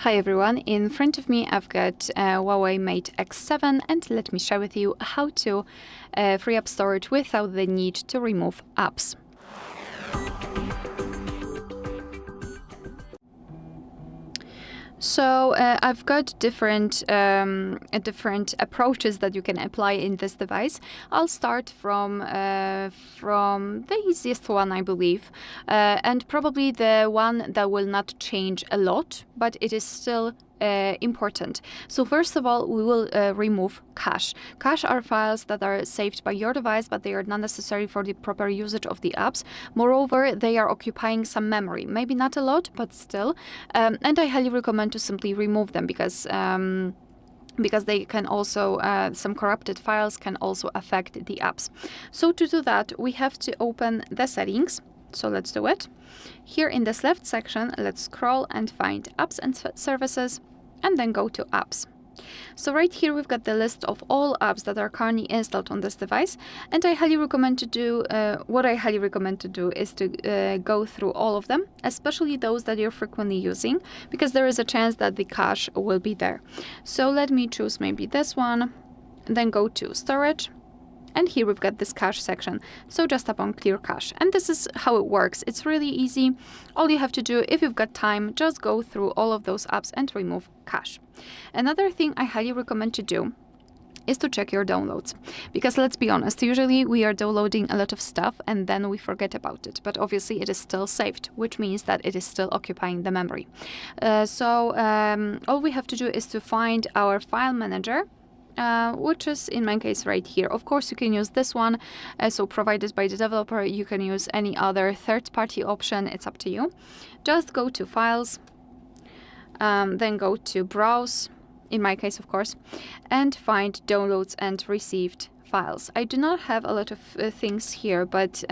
Hi everyone, in front of me I've got Huawei Mate X7 and let me share with you how to free up storage without the need to remove apps. So I've got different approaches that you can apply in this device. I'll start from the easiest one, I believe, and probably the one that will not change a lot, but it is still important. So first of all, we will remove cache. Cache are files that are saved by your device, but they are not necessary for the proper usage of the apps. Moreover, they are occupying some memory, maybe not a lot, but still. And I highly recommend to simply remove them because they can also, some corrupted files can also affect the apps. So to do that, we have to open the settings. So let's do it. Here in this left section, let's scroll and find apps and services, and then go to apps. So right here we've got the list of all apps that are currently installed on this device, and I highly recommend to do what I highly recommend to do is to go through all of them, especially those that you're frequently using, because there is a chance that the cache will be there. So let me choose maybe this one, then go to storage. And here we've got this cache section. So just tap on clear cache. And this is how it works. It's really easy. All you have to do, if you've got time, just go through all of those apps and remove cache. Another thing I highly recommend to do is to check your downloads. Because let's be honest, usually we are downloading a lot of stuff and then we forget about it. But obviously it is still saved, which means that it is still occupying the memory. All we have to do is to find our file manager, which is in my case right here. Of course, you can use this one, so provided by the developer. You can use any other third-party option. It's up to you. Just go to Files, then go to Browse, in my case, of course, and find Downloads and Received Files. I do not have a lot of things here, but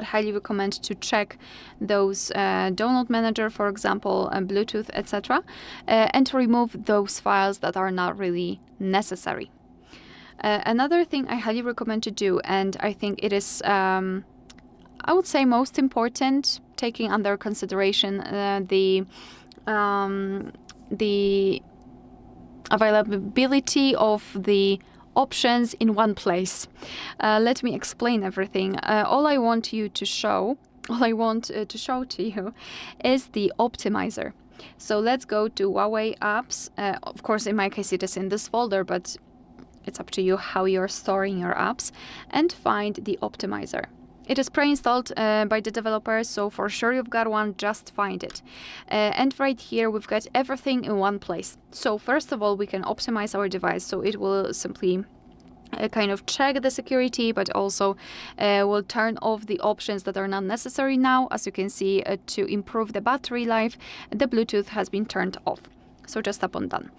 highly recommend to check those download manager, for example, Bluetooth, etc., and to remove those files that are not really necessary. Another thing I highly recommend to do, and I think it is, I would say, most important, taking under consideration the availability of the options in one place. Let me explain everything. All I want to show to you is the Optimizer. So let's go to Huawei apps. Of course, in my case, it is in this folder, but it's up to you how you're storing your apps, and find the Optimizer. It is pre-installed by the developer, so for sure you've got one, just find it. And right here we've got everything in one place. So first of all, we can optimize our device, so it will simply kind of check the security, but also will turn off the options that are not necessary now. As you can see, to improve the battery life, the Bluetooth has been turned off. So just tap on done.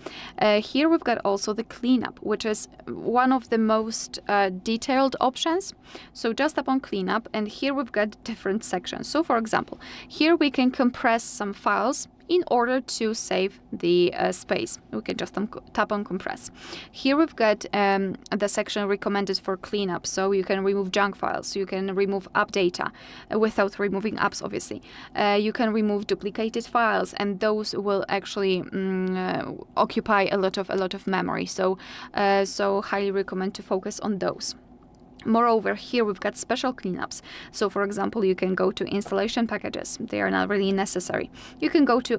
Here we've got also the cleanup, which is one of the most detailed options. So just tap on cleanup, and here we've got different sections. So for example, here we can compress some files in order to save the space. We can just tap on compress. Here we've got the section recommended for cleanup, so you can remove junk files, you can remove app data without removing apps, obviously. You can remove duplicated files, and those will actually occupy a lot of memory. So highly recommend to focus on those. Moreover, here we've got special cleanups. So for example, you can go to installation packages. They are not really necessary. You can go to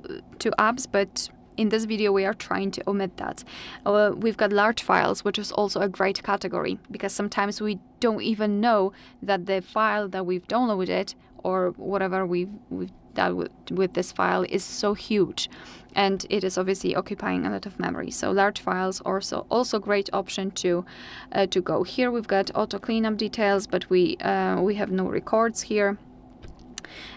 apps, but in this video we are trying to omit that. We've got large files, which is also a great category, because sometimes we don't even know that the file that we've downloaded or whatever we've done with this file is so huge, and it is obviously occupying a lot of memory. So large files also great option to go. Here we've got auto cleanup details, but we have no records here.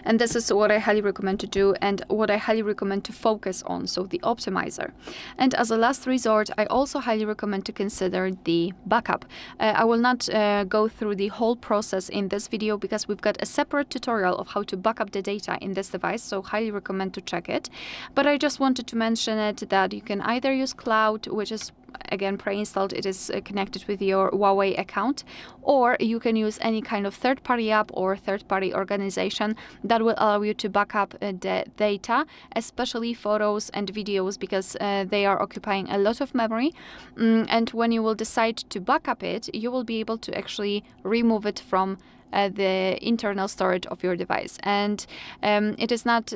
And this is what I highly recommend to do, and what I highly recommend to focus on, so the Optimizer. And as a last resort, I also highly recommend to consider the backup. I will not go through the whole process in this video, because we've got a separate tutorial of how to backup the data in this device, so highly recommend to check it. But I just wanted to mention it, that you can either use Cloud, which is again pre-installed, it is connected with your Huawei account, or you can use any kind of third-party app or third-party organization that will allow you to back up the data, especially photos and videos, because they are occupying a lot of memory. And when you will decide to back up it, you will be able to actually remove it from the internal storage of your device. And it is not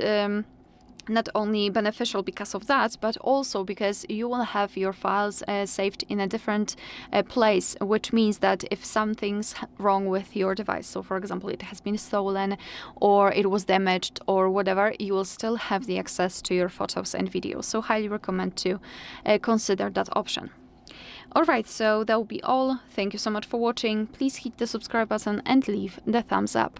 only beneficial because of that, but also because you will have your files saved in a different place, which means that if something's wrong with your device, so for example, it has been stolen or it was damaged or whatever, you will still have the access to your photos and videos. So highly recommend to consider that option. Alright, so that will be all. Thank you so much for watching. Please hit the subscribe button and leave the thumbs up.